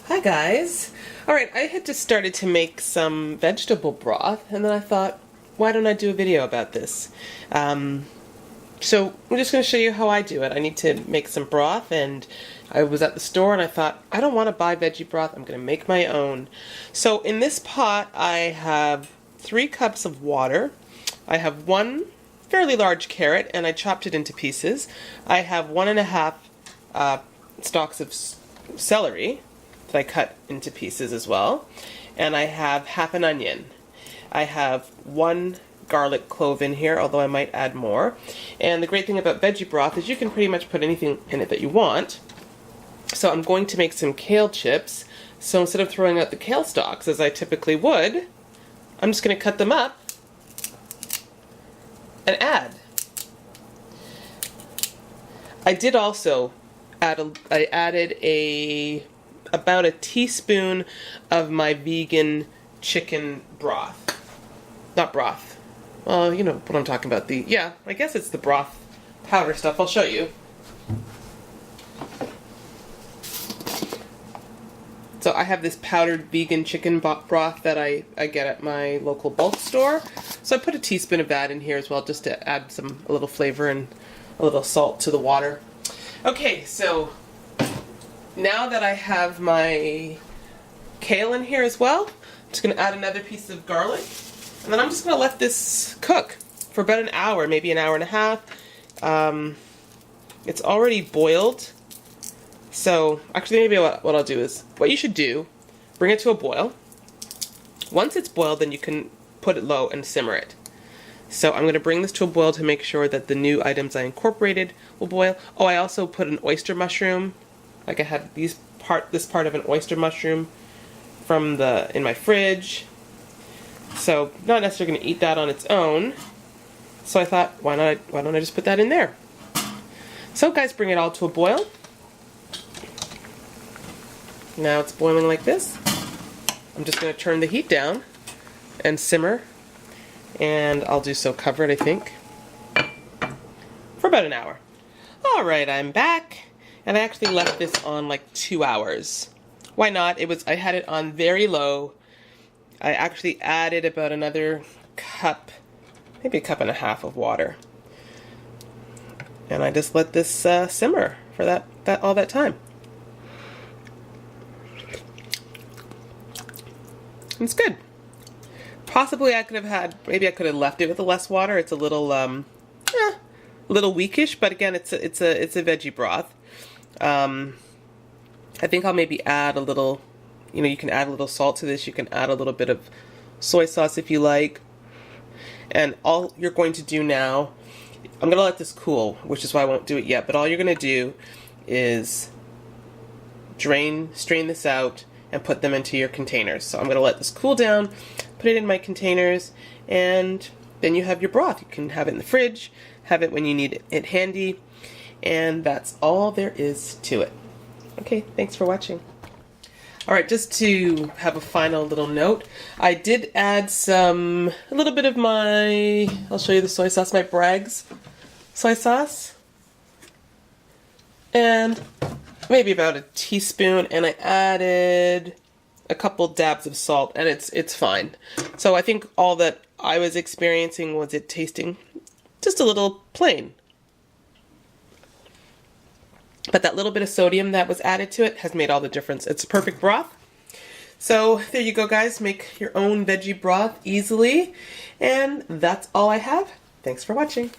Hi guys! Alright, I had just started to make some vegetable broth and then I thought, why don't I do a video about this? So I'm just going to show you how I do it. I need to make some broth and I was at the store and I thought, I don't want to buy veggie broth, I'm going to make my own. So in this pot I have 3 cups of water. I have 1 fairly large carrot and I chopped it into pieces. I have 1.5 stalks of celery that I cut into pieces as well. And I have half an onion. I have 1 garlic clove in here, although I might add more. And the great thing about veggie broth is you can pretty much put anything in it that you want. So I'm going to make some kale chips. So instead of throwing out the kale stalks as I typically would, I'm just going to cut them up and add. I did also add I added about a teaspoon of my vegan chicken broth. Not broth. Well, you know what I'm talking about. Yeah, I guess it's the broth powder stuff. I'll show you. So I have this powdered vegan chicken broth that I get at my local bulk store. So I put a teaspoon of that in here as well, just to add a little flavor and a little salt to the water. Okay, so now that I have my kale in here as well, I'm just going to add another piece of garlic. And then I'm just going to let this cook for about an hour, maybe an hour and a half. It's already boiled. So actually maybe what I'll do is, what you should do, bring it to a boil. Once it's boiled, then you can put it low and simmer it. So I'm going to bring this to a boil to make sure that the new items I incorporated will boil. Oh, I also put an oyster mushroom. Like I had this part of an oyster mushroom in my fridge. So not necessarily going to eat that on its own. So I thought, why don't I just put that in there? So guys, bring it all to a boil. Now it's boiling like this. I'm just going to turn the heat down and simmer. And I'll do so covered, I think, for about an hour. Alright, I'm back. And I actually left this on like 2 hours. Why not? I had it on very low. I actually added about another cup, maybe a cup and a half of water. And I just let this simmer for all that time. It's good. Possibly maybe I could have left it with less water. It's a little weakish, but again, it's a veggie broth. I think I'll maybe add a little, you can add a little salt to this. You can add a little bit of soy sauce if you like. And all you're going to do now, I'm going to let this cool, which is why I won't do it yet, but all you're going to do is strain this out and put them into your containers. So I'm going to let this cool down, put it in my containers, and then you have your broth. You can have it in the fridge, have it when you need it handy, and that's all there is to it. Okay, thanks for watching. Alright, just to have a final little note, I did add a little bit of I'll show you the soy sauce, my Bragg's soy sauce, and maybe about a teaspoon, and I added a couple dabs of salt, and it's fine. So I think all that I was experiencing was it tasting just a little plain. But that little bit of sodium that was added to it has made all the difference. It's a perfect broth. So there you go, guys. Make your own veggie broth easily. And that's all I have. Thanks for watching.